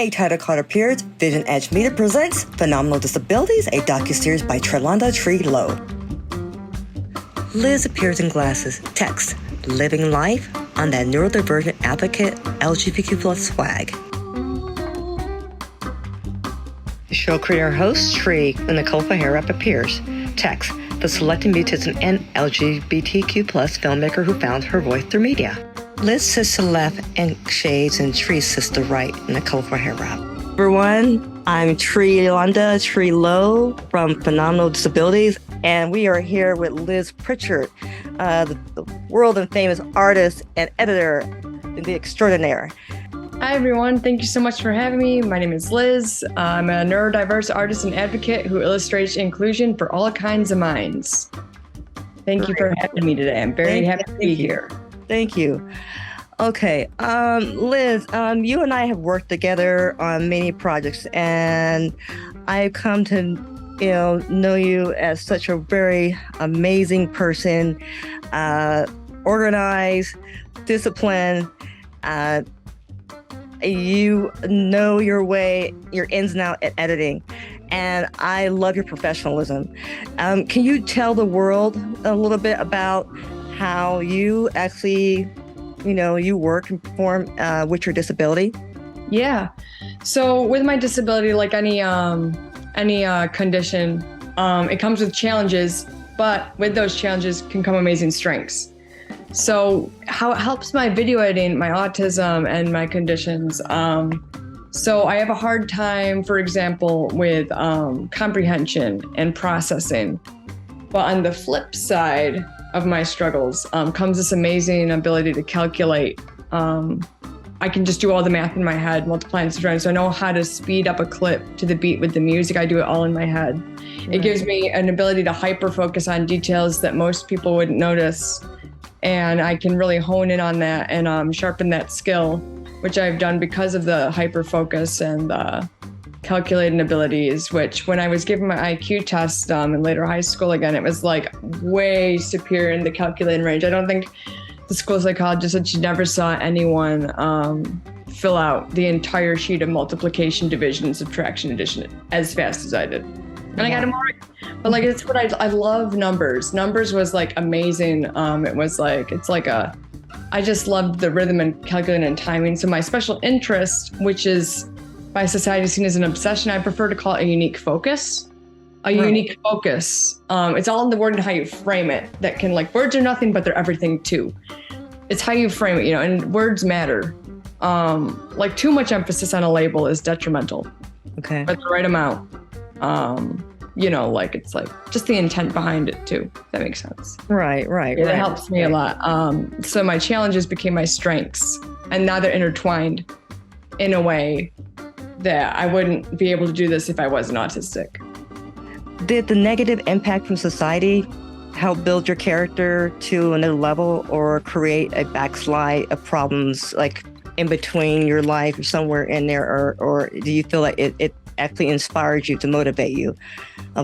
A title card appears, Vision Edge Media presents Phenomenal Disabilities, a docuseries by Trelonda Tree Low. Liz appears in glasses, text, living life on that neurodivergent advocate LGBTQ plus swag. The show creator and host, Tree, when the colorful hair wrap appears, text, the selected mutism and LGBTQ plus filmmaker who found her voice through media. Liz sits to the left and shades, and Tree sits to the right in a colorful hair wrap. Everyone, I'm Trelonda Tree Low from Phenomenal Disabilities, and we are here with Liz Pritchard, the world and famous artist and editor, the extraordinaire. Hi, everyone. Thank you so much for having me. My name is Liz. I'm a neurodiverse artist and advocate who illustrates inclusion for all kinds of minds. Thank you for having me today. I'm very happy to be here. Thank you. Okay, Liz, you and I have worked together on many projects, and I've come to, know you as such a very amazing person, organized, disciplined. You know your way, your ins and outs at editing, and I love your professionalism. Can you tell the world a little bit about how you actually, you work and perform with your disability? Yeah. So with my disability, like any condition, it comes with challenges, but with those challenges can come amazing strengths. So how it helps my video editing, my autism and my conditions. So I have a hard time, for example, with comprehension and processing. But on the flip side of my struggles comes this amazing ability to calculate. I can just do all the math in my head, multiplying and subtracting. So I know how to speed up a clip to the beat with the music. I do it all in my head. Right. It gives me an ability to hyper focus on details that most people wouldn't notice. And I can really hone in on that and sharpen that skill, which I've done because of the hyper focus and calculating abilities, which when I was given my IQ test in later high school again, it was like way superior in the calculating range. I don't think the school psychologist said she never saw anyone fill out the entire sheet of multiplication, division, subtraction, addition as fast as I did. And I got them all right. But like, it's what I love numbers. Numbers was like amazing. It was like, I just loved the rhythm and calculating and timing. So my special interest, which is by society seen as an obsession, I prefer to call it a unique focus. Unique focus. It's all in the word and how you frame it. That can, like, words are nothing, but they're everything too. It's how you frame it, and words matter. Like too much emphasis on a label is detrimental. Okay. But the right amount, like it's like just the intent behind it too. If that makes sense. Right. It helps me a lot. So my challenges became my strengths, and now they're intertwined in a way that I wouldn't be able to do this if I wasn't autistic. Did the negative impact from society help build your character to another level, or create a backslide of problems like in between your life or somewhere in there, or do you feel like it actually inspired you to motivate you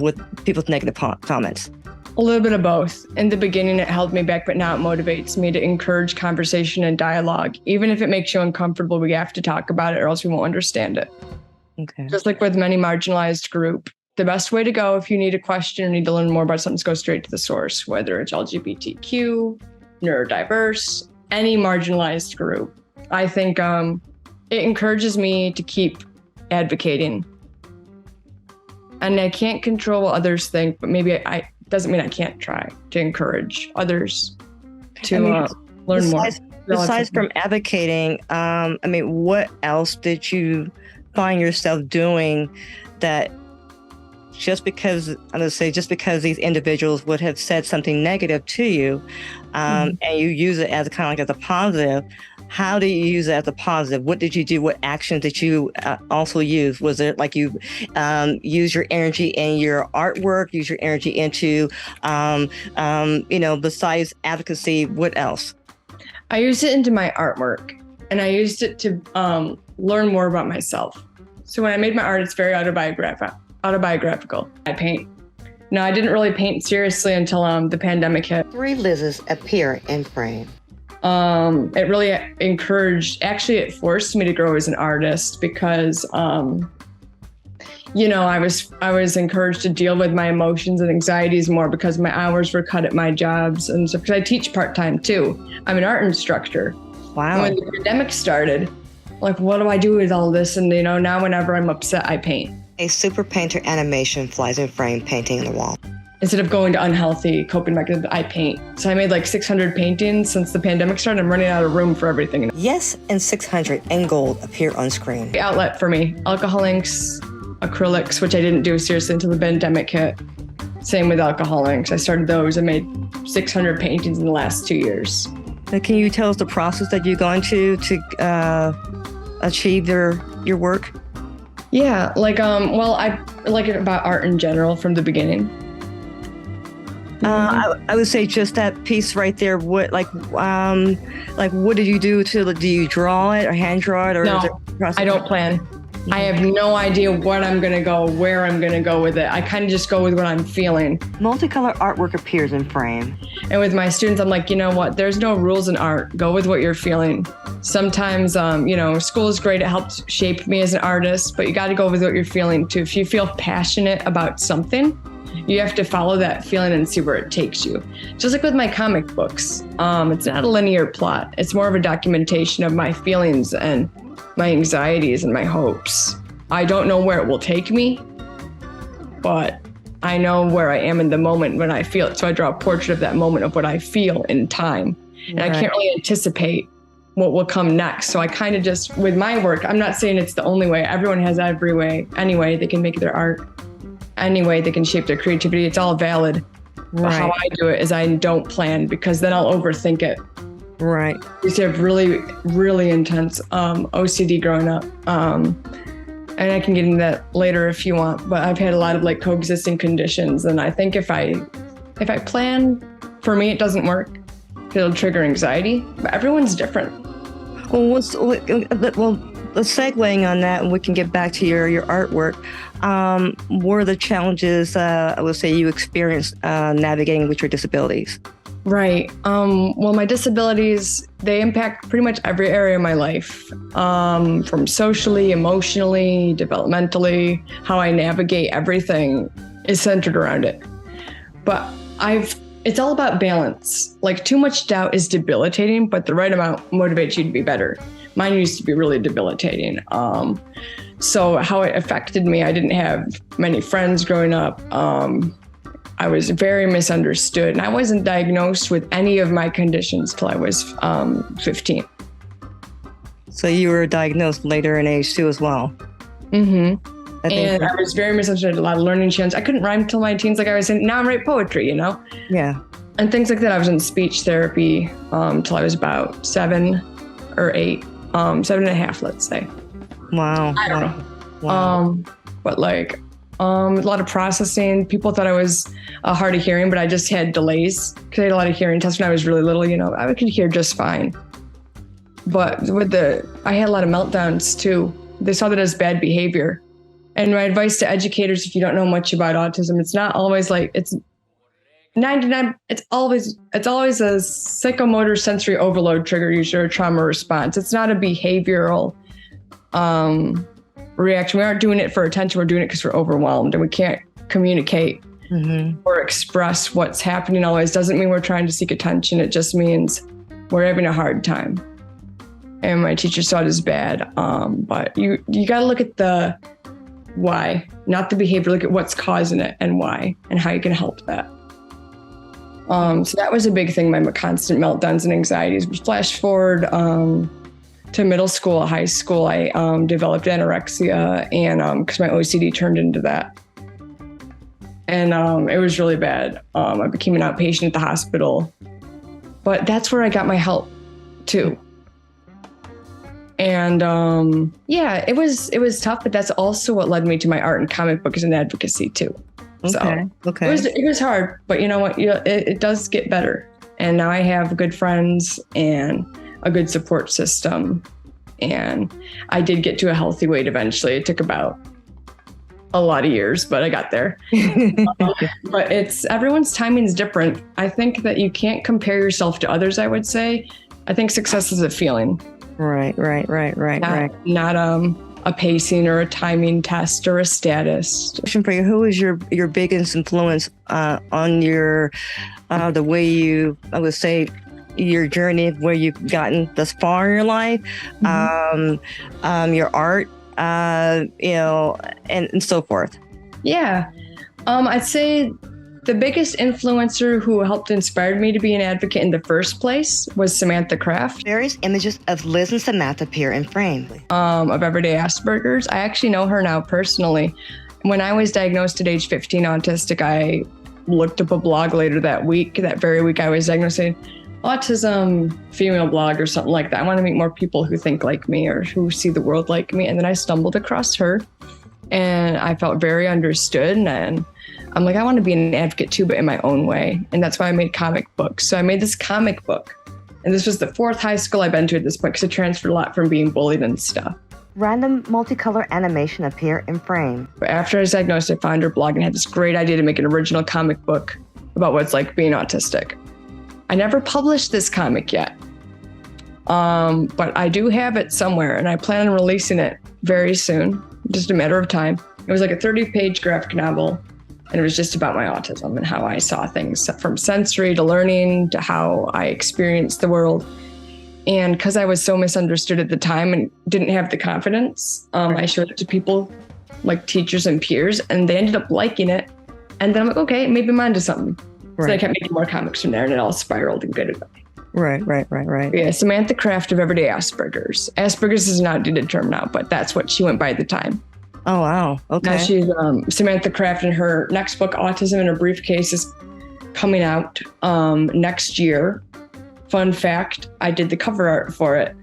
with people's negative comments? A little bit of both. In the beginning, it held me back, but now it motivates me to encourage conversation and dialogue. Even if it makes you uncomfortable, we have to talk about it or else we won't understand it. Okay. Just like with any marginalized group, the best way to go if you need a question or need to learn more about something is go straight to the source, whether it's LGBTQ, neurodiverse, any marginalized group. I think it encourages me to keep advocating. And I can't control what others think, but maybe doesn't mean I can't try to encourage others to learn more. Besides from advocating, what else did you find yourself doing that just because these individuals would have said something negative to you, and you use it as kind of like as a positive, how do you use it as a positive? What did you do? What actions did you also use? Was it like you use your energy in your artwork, use your energy into, besides advocacy, what else? I used it into my artwork, and I used it to learn more about myself. So when I made my art, it's very autobiographical. I paint. No, I didn't really paint seriously until the pandemic hit. 3 Liz's appear in frame. It really encouraged, actually it forced me to grow as an artist because, I was encouraged to deal with my emotions and anxieties more because my hours were cut at my jobs and stuff. Because I teach part-time too. I'm an art instructor. Wow. And when the pandemic started, like, what do I do with all this? And, now whenever I'm upset, I paint. A super painter animation flies in frame painting on the wall. Instead of going to unhealthy coping mechanisms, I paint. So I made like 600 paintings since the pandemic started. I'm running out of room for everything. Yes, and 600 in gold appear on screen. The outlet for me, alcohol inks, acrylics, which I didn't do seriously until the pandemic hit. Same with alcohol inks. I started those. I made 600 paintings in the last 2 years. Now, can you tell us the process that you've gone to achieve your work? Yeah, I like it about art in general from the beginning. I would say just that piece right there. What what did you do do you draw it or hand draw it or? No, I don't plan. I have no idea what I'm going to go, where I'm going to go with it. I kind of just go with what I'm feeling. Multicolor artwork appears in frame. And with my students, I'm like, you know what? There's no rules in art. Go with what you're feeling. Sometimes, school is great. It helps shape me as an artist, but you got to go with what you're feeling too. If you feel passionate about something, you have to follow that feeling and see where it takes you. Just like with my comic books, it's not a linear plot. It's more of a documentation of my feelings and my anxieties and my hopes. I don't know where it will take me, but I know where I am in the moment when I feel it. So I draw a portrait of that moment of what I feel in time. And I can't really anticipate what will come next. So I kind of just, with my work, I'm not saying it's the only way. Everyone has every way, any way they can make their art, any way they can shape their creativity. It's all valid. Right. But how I do it is I don't plan because then I'll overthink it. Right. I used to have really, really intense OCD growing up. And I can get into that later if you want, but I've had a lot of coexisting conditions. And I think if I plan, for me, it doesn't work. It'll trigger anxiety, but everyone's different. Well, let's segueing on that, and we can get back to your artwork. What are the challenges, I would say, you experienced navigating with your disabilities? Right. Well, my disabilities, they impact pretty much every area of my life, from socially, emotionally, developmentally. How I navigate everything is centered around it. But it's all about balance. Too much doubt is debilitating, but the right amount motivates you to be better. Mine used to be really debilitating. So how it affected me, I didn't have many friends growing up. I was very misunderstood, and I wasn't diagnosed with any of my conditions till I was 15. So you were diagnosed later in age too as well. Mm-hmm. I was very misunderstood, a lot of learning challenges. I couldn't rhyme till my teens, like I was saying. Now I write poetry, Yeah. And things like that. I was in speech therapy till I was about 7 or 8, 7.5, let's say. Wow. I don't know. Wow. But a lot of processing. People thought I was hard of hearing, but I just had delays because I had a lot of hearing tests when I was really little. I could hear just fine. But I had a lot of meltdowns too. They saw that as bad behavior. And my advice to educators, if you don't know much about autism, it's not always it's 99. It's always a psychomotor sensory overload trigger, usually a trauma response. It's not a behavioral reaction. We aren't doing it for attention. We're doing it because we're overwhelmed and we can't communicate or express what's happening always. Doesn't mean we're trying to seek attention. It just means we're having a hard time. And my teacher saw it as bad. But you got to look at the why, not the behavior. Look at what's causing it and why and how you can help that. So that was a big thing, my constant meltdowns and anxieties. Flash forward to middle school, high school, I developed anorexia, and because my OCD turned into that. And it was really bad. I became an outpatient at the hospital. But that's where I got my help too. And it was tough, but that's also what led me to my art and comic books and advocacy too. Okay. It was hard, but you know what? It does get better. And now I have good friends and a good support system. And I did get to a healthy weight eventually. It took about a lot of years, but I got there. But everyone's timing is different. I think that you can't compare yourself to others, I would say. I think success is a feeling. Right. Not a pacing or a timing test or a status. Question for you: who is your biggest influence on your the way you, I would say, your journey, where you've gotten thus far in your life, your art, and so forth? Yeah, I'd say the biggest influencer who helped inspire me to be an advocate in the first place was Samantha Kraft. Various images of Liz and Samantha appear in frame. Of everyday Asperger's. I actually know her now personally. When I was diagnosed at age 15 autistic, I looked up a blog later that very week I was diagnosed, saying, autism female blog or something like that. I want to meet more people who think like me or who see the world like me. And then I stumbled across her and I felt very understood. And I'm like, I want to be an advocate too, but in my own way. And that's why I made comic books. So I made this comic book. And this was the 4th high school I've been to at this point, because I transferred a lot from being bullied and stuff. Random multicolor animation appear in frame. After I was diagnosed, I found her blog and had this great idea to make an original comic book about what it's like being autistic. I never published this comic yet, but I do have it somewhere, and I plan on releasing it very soon, just a matter of time. It was like a 30-page graphic novel, and it was just about my autism and how I saw things, from sensory to learning to how I experienced the world. And because I was so misunderstood at the time and didn't have the confidence, I showed it to people like teachers and peers, and they ended up liking it. And then I'm like, okay, maybe I'm onto something. Right. So I kept making more comics from there, and it all spiraled in good way. Right. Yeah, Samantha Kraft of Everyday Asperger's. Asperger's is an outdated term now, but that's what she went by at the time. Oh, wow. Okay. Now she's Samantha Kraft, and her next book, Autism in a Briefcase, is coming out next year. Fun fact, I did the cover art for it.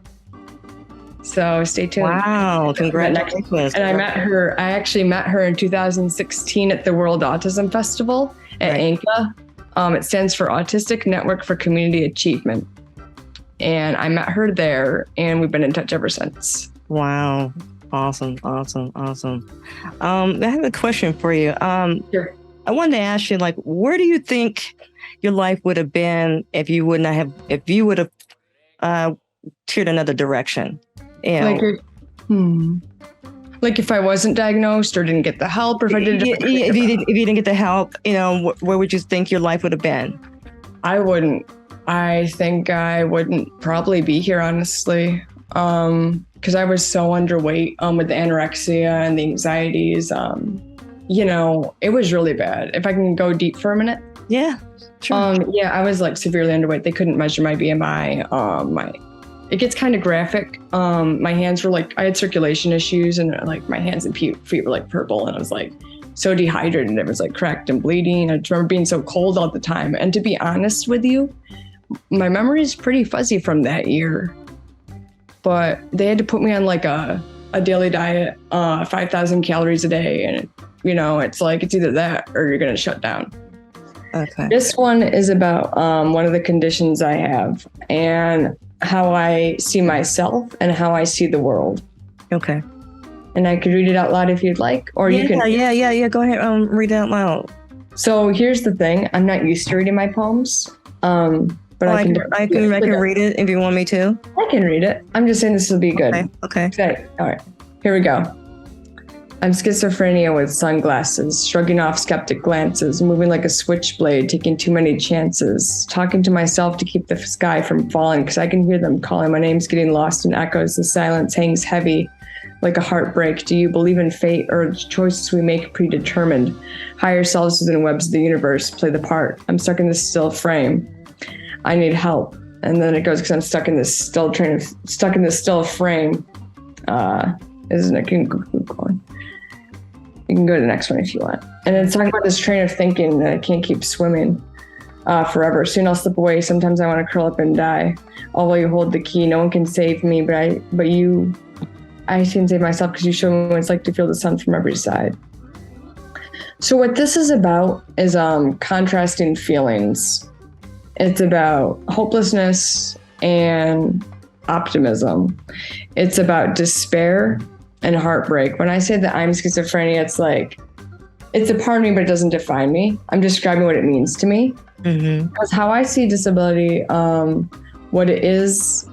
So stay tuned. Wow, congratulations. And I actually met her in 2016 at the World Autism Festival at ANCA. It stands for Autistic Network for Community Achievement. And I met her there, and we've been in touch ever since. Wow. Awesome. I have a question for you. Sure. I wanted to ask you, like, where do you think your life would have been if you would have tiered another direction? Like if I wasn't diagnosed or didn't get the help, or if I did if you didn't get the help, where would you think your life would have been? I think I wouldn't probably be here, honestly. Because I was so underweight with the anorexia and the anxieties. It was really bad. If I can go deep for a minute. Yeah, sure. I was like severely underweight. They couldn't measure my BMI. It gets kind of graphic. My hands were I had circulation issues, and like my hands and feet were like purple, and I was like so dehydrated, and it was like cracked and bleeding. I just remember being so cold all the time. And to be honest with you, my memory is pretty fuzzy from that year. But they had to put me on like a daily diet, 5,000 calories a day. And, it's like, it's either that or you're going to shut down. Okay. This one is about one of the conditions I have and how I see myself and how I see the world. Okay. And I could read it out loud if you'd like, or you can. Yeah. Go ahead. Read it out loud. So here's the thing. I'm not used to reading my poems. But I can read it if you want me to. I can read it. I'm just saying this will be good. Okay. All right. Here we go. I'm schizophrenia with sunglasses, shrugging off skeptic glances, moving like a switchblade, taking too many chances, talking to myself to keep the sky from falling because I can hear them calling. My name's getting lost in echoes. The silence hangs heavy like a heartbreak. Do you believe in fate or the choices we make predetermined? Higher selves within webs of the universe play the part. I'm stuck in this still frame. I need help. And then it goes because I'm stuck in this still frame. Isn't it? You can go to the next one if you want. And it's talking about this train of thinking that I can't keep swimming forever. Soon I'll slip away. Sometimes I want to curl up and die. Although you hold the key, no one can save me, but I can save myself because you show me what it's like to feel the sun from every side. So what this is about is contrasting feelings. It's about hopelessness and optimism. It's about despair and heartbreak. When I say that I'm schizophrenia, it's like, it's a part of me, but it doesn't define me. I'm describing what it means to me. Mm-hmm. Because how I see disability, What it is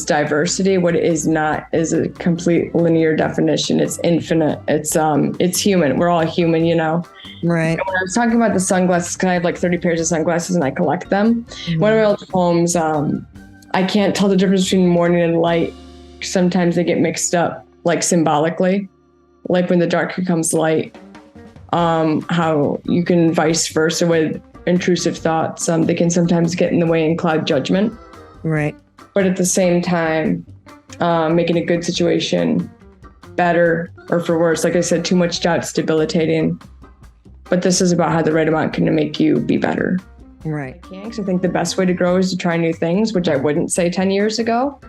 diversity. What it is not is a complete linear definition. It's infinite. It's human. We're all human, you know. Right. And when I was talking about the sunglasses, because I have like 30 pairs of sunglasses and I collect them. One of my old poems, I can't tell the difference between morning and light. Sometimes they get mixed up, like symbolically, like when the dark becomes light. How you can vice versa with intrusive thoughts. They can sometimes get in the way and cloud judgment. Right. But at the same time, making a good situation better or for worse. Like I said, too much doubt's debilitating. But this is about how the right amount can make you be better. Right. I think the best way to grow is to try new things, which I wouldn't say 10 years ago.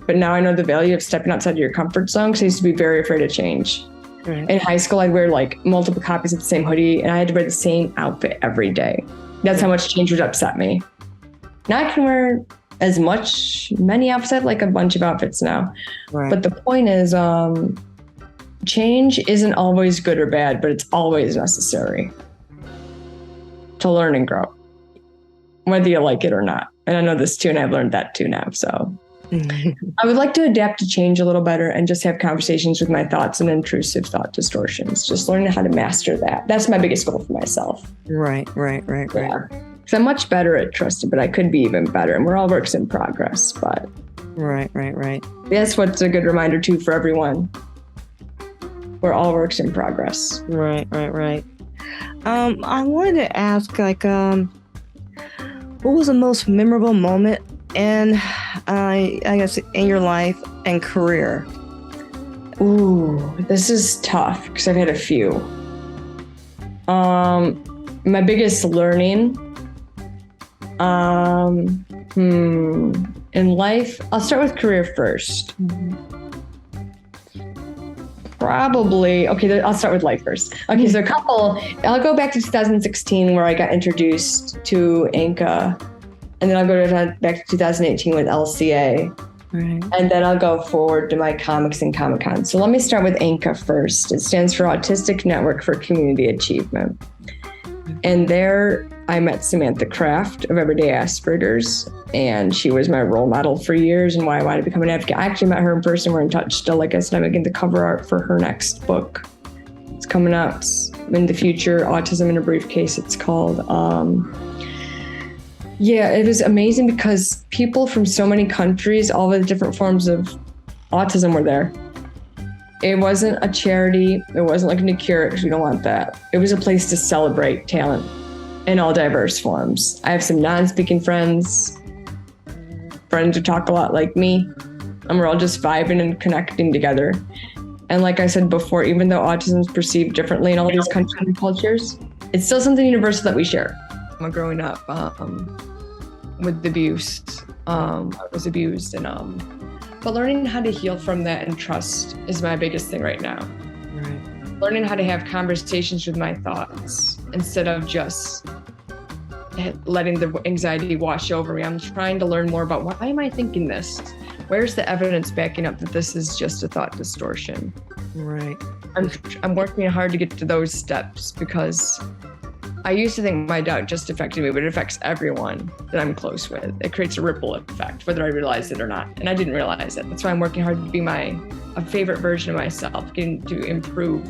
But now I know the value of stepping outside of your comfort zone, because I used to be very afraid of change. Right. In high school, I'd wear like multiple copies of the same hoodie, and I had to wear the same outfit every day. That's how much change would upset me. Now I can wear many outfits. I have like a bunch of outfits now. Right. But the point is, change isn't always good or bad, but it's always necessary to learn and grow, whether you like it or not. And I know this too, and I've learned that too now. So I would like to adapt to change a little better and just have conversations with my thoughts and intrusive thought distortions. Just learning how to master that. That's my biggest goal for myself. Right. Yeah. Because I'm much better at trusting, but I could be even better. And we're all works in progress. But Right. that's what's a good reminder too for everyone. We're all works in progress. Right. I wanted to ask, like, what was the most memorable moment in, I guess, in your life and career? Ooh, this is tough because I've had a few. My biggest learning, in life, I'll start with career first. Probably. Okay, I'll start with life first. Okay, so I'll go back to 2016 where I got introduced to Inca, and then I'll go back to 2018 with LCA. Right. And then I'll go forward to my comics and Comic-Con. So let me start with ANCA first. It stands for Autistic Network for Community Achievement. And there I met Samantha Kraft of Everyday Asperger's, and she was my role model for years and why I wanted to become an advocate. I actually met her in person. We're in touch still. Like I said, I'm making the cover art for her next book. It's coming out in the future, Autism in a Briefcase, it's called. Yeah, it was amazing because people from so many countries, all the different forms of autism were there. It wasn't a charity. It wasn't looking to cure it because we don't want that. It was a place to celebrate talent in all diverse forms. I have some non-speaking friends who talk a lot like me, and we're all just vibing and connecting together. And like I said before, even though autism is perceived differently in all these countries and cultures, it's still something universal that we share. Growing up with abuse, I was abused, and but learning how to heal from that and trust is my biggest thing right now. Right. Learning how to have conversations with my thoughts instead of just letting the anxiety wash over me. I'm trying to learn more about why am I thinking this? Where's the evidence backing up that this is just a thought distortion? Right. I'm working hard to get to those steps because I used to think my doubt just affected me, but it affects everyone that I'm close with. It creates a ripple effect, whether I realize it or not. And I didn't realize it. That's why I'm working hard to be a favorite version of myself, getting to improve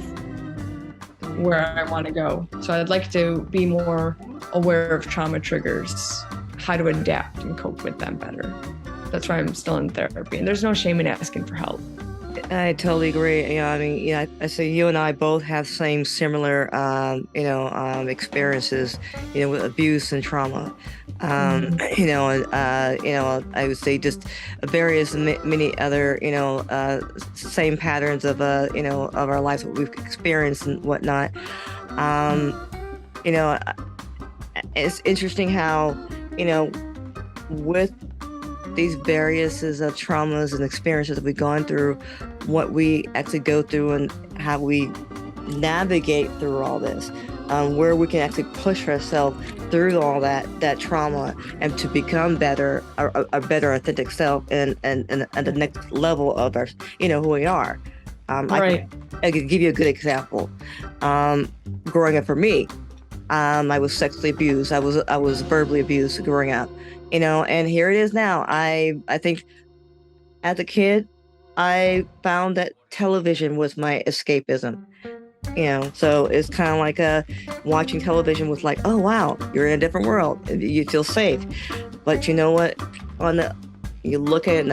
where I want to go. So I'd like to be more aware of trauma triggers, how to adapt and cope with them better. That's why I'm still in therapy. And there's no shame in asking for help. I totally agree. I say you and I both have similar, experiences, with abuse and trauma. I would say just various many other, same patterns of our lives, what we've experienced and whatnot. It's interesting how, with these variouses of traumas and experiences that we've gone through, what we actually go through and how we navigate through all this, where we can actually push ourselves through all that trauma and to become better, a better authentic self and the next level of our, who we are. Right. I could give you a good example. Growing up for me, I was sexually abused. I was verbally abused growing up. and here it is now. I think as a kid, I found that television was my escapism. So it's kind of like watching television was like, oh wow, you're in a different world, you feel safe. But you know what? You look at it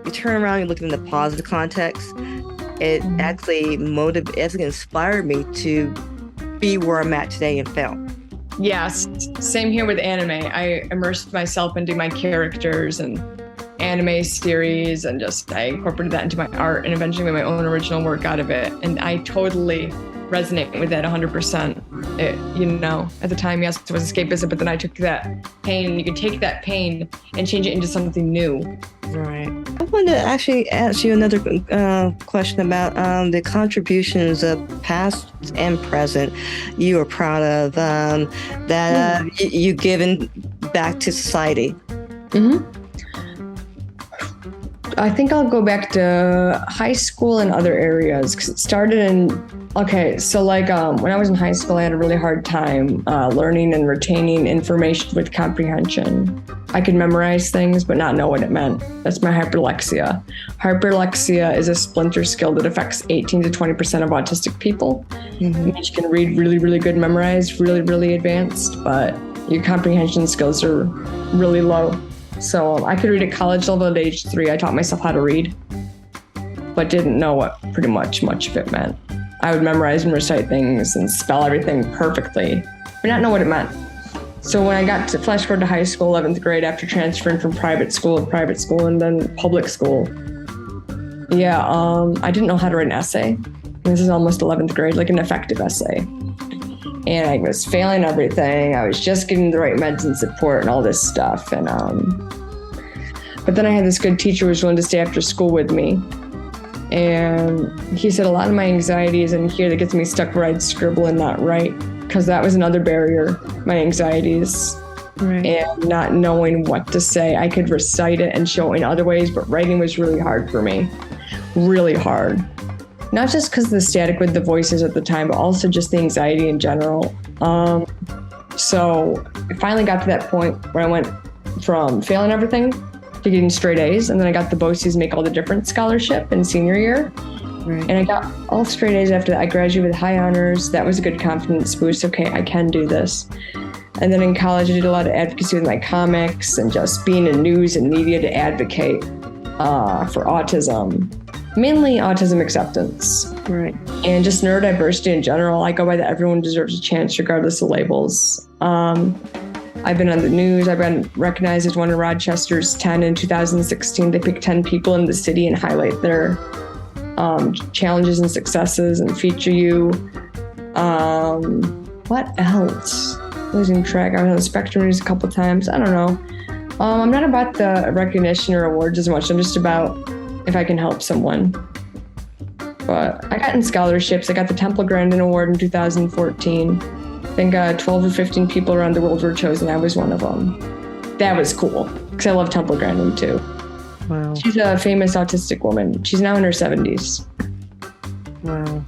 you turn around, you look at it in the positive context. It actually inspired me to be where I'm at today in film. Yes, same here with anime. I immersed myself into my characters and anime series, and I incorporated that into my art, and eventually made my own original work out of it. And I totally resonate with that 100%. At the time, yes, it was escapism, but then I took that pain. You can take that pain and change it into something new. Right. I wanted to actually ask you another question about the contributions of past and present you are proud of that you've given back to society. I think I'll go back to high school and other areas, because it started when I was in high school, I had a really hard time learning and retaining information with comprehension. I could memorize things but not know what it meant. That's my hyperlexia. Hyperlexia is a splinter skill that affects 18 to 20% of autistic people. Mm-hmm. You can read really, really good, memorize really, really advanced, but your comprehension skills are really low. So I could read at college level at age 3. I taught myself how to read, but didn't know what pretty much of it meant. I would memorize and recite things and spell everything perfectly, but not know what it meant. So when I got to flash forward to high school, 11th grade, after transferring from private school and then public school, I didn't know how to write an essay. This is almost 11th grade, like an effective essay. And I was failing everything. I was just getting the right meds and support and all this stuff. And but then I had this good teacher who was willing to stay after school with me. And he said a lot of my anxiety is in here that gets me stuck where I'd scribble and not write, because that was another barrier, my anxieties. Right. And not knowing what to say. I could recite it and show it in other ways, but writing was really hard for me. Really hard. Not just because of the static with the voices at the time, but also just the anxiety in general. So I finally got to that point where I went from failing everything to getting straight A's. And then I got the BOCES Make All the Difference scholarship in senior year. Right. And I got all straight A's after that. I graduated with high honors. That was a good confidence boost. Okay, I can do this. And then in college, I did a lot of advocacy with my comics and just being in news and media to advocate for autism. Mainly autism acceptance. Right. And just neurodiversity in general. I go by that everyone deserves a chance regardless of labels. I've been on the news. I've been recognized as one of Rochester's 10 in 2016. They pick 10 people in the city and highlight their challenges and successes and feature you. What else? Losing track. I was on the Spectrum News a couple times. I don't know. I'm not about the recognition or awards as much. I'm just about if I can help someone. But I got in scholarships. I got the Temple Grandin Award in 2014. I think 12 or 15 people around the world were chosen. I was one of them. That was cool, because I love Temple Grandin too. Wow. She's a famous autistic woman. She's now in her 70s.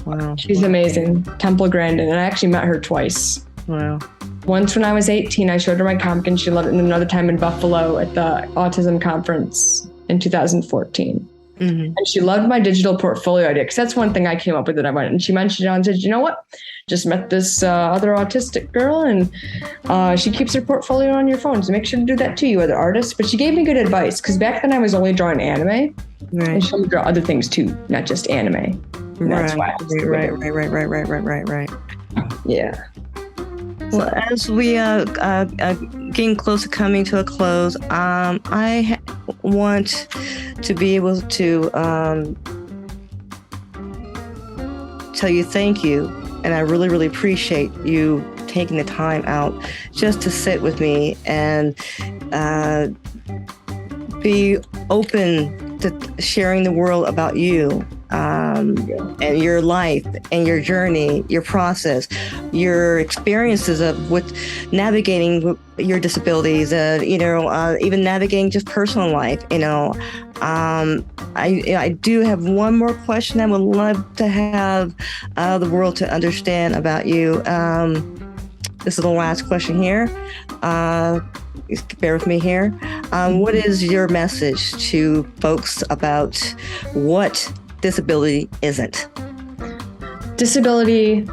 Wow. She's amazing. Temple Grandin. And I actually met her twice. Wow. Once when I was 18, I showed her my comic and she loved it. And another time in Buffalo at the Autism Conference in 2014. Mm-hmm. And she loved my digital portfolio idea, because that's one thing I came up with that I went. And she mentioned it and said, you know what? Just met this other autistic girl, and she keeps her portfolio on your phone. So make sure to do that too, you other artists. But she gave me good advice, because back then I was only drawing anime. Right. And she told me to draw other things too, not just anime. And that's why. Right. Yeah. Well, as we getting close to coming to a close, I want to be able to tell you thank you, and I really, really appreciate you taking the time out just to sit with me and be open to sharing the world about you. And your life and your journey, your process, your experiences with navigating your disabilities, even navigating just personal life. I do have one more question I would love to have the world to understand about you. this is the last question here. Bear with me here. What is your message to folks about what disability isn't? Disability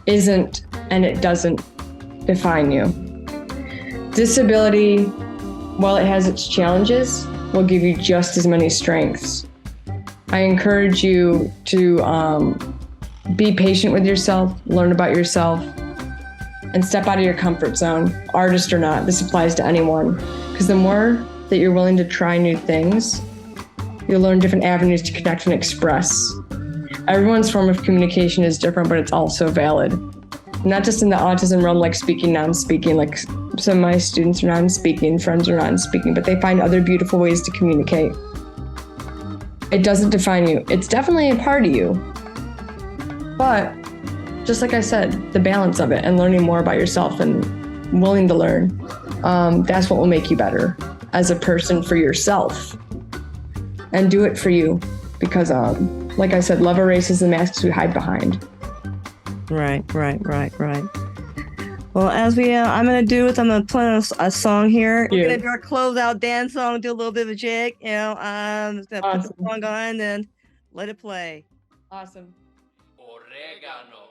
isn't, and it doesn't define you. Disability, while it has its challenges, will give you just as many strengths. I encourage you to be patient with yourself, learn about yourself, and step out of your comfort zone, artist or not. This applies to anyone. Because the more that you're willing to try new things, you'll learn different avenues to connect and express. Everyone's form of communication is different, but it's also valid. Not just in the autism realm, like speaking, non-speaking, like some of my students are non-speaking, friends are non-speaking, but they find other beautiful ways to communicate. It doesn't define you. It's definitely a part of you. But just like I said, the balance of it and learning more about yourself and willing to learn, that's what will make you better as a person for yourself. And do it for you because, like I said, love erases the masks we hide behind. Right. Well, as I'm going to play a song here. We're going to do our closeout dance song, do a little bit of a jig, just going to put the song on, then let it play. Awesome. Oregano.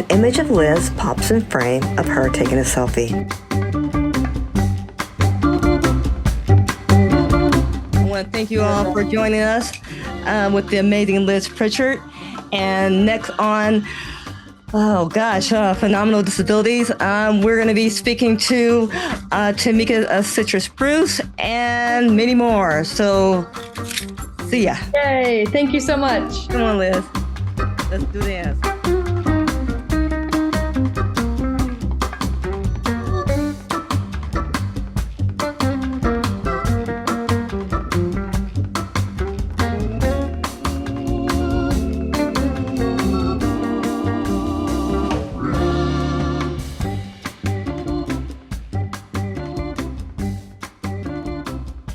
Image of Liz pops in frame of her taking a selfie. I want to thank you all for joining us with the amazing Liz Pritchard. And next on, Phenomenal Disabilities, we're going to be speaking to Tamika Citrus Bruce and many more. So, see ya. Yay, thank you so much. Come on, Liz. Let's do this.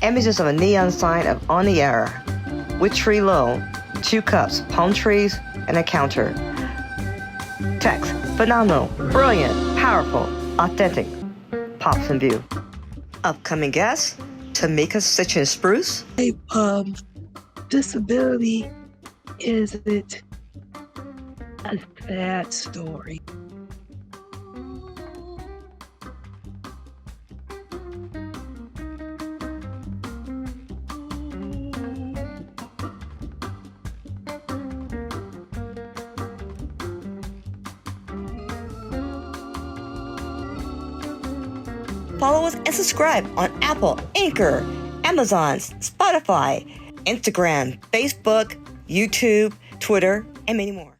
Images of a neon sign of on the air, with tree low, 2 cups, palm trees, and a counter. Text: phenomenal, brilliant, powerful, authentic, pops in view. Upcoming guest: Tamika Citrus Bruce. Hey, disability isn't a sad story. Follow us and subscribe on Apple, Anchor, Amazon, Spotify, Instagram, Facebook, YouTube, Twitter, and many more.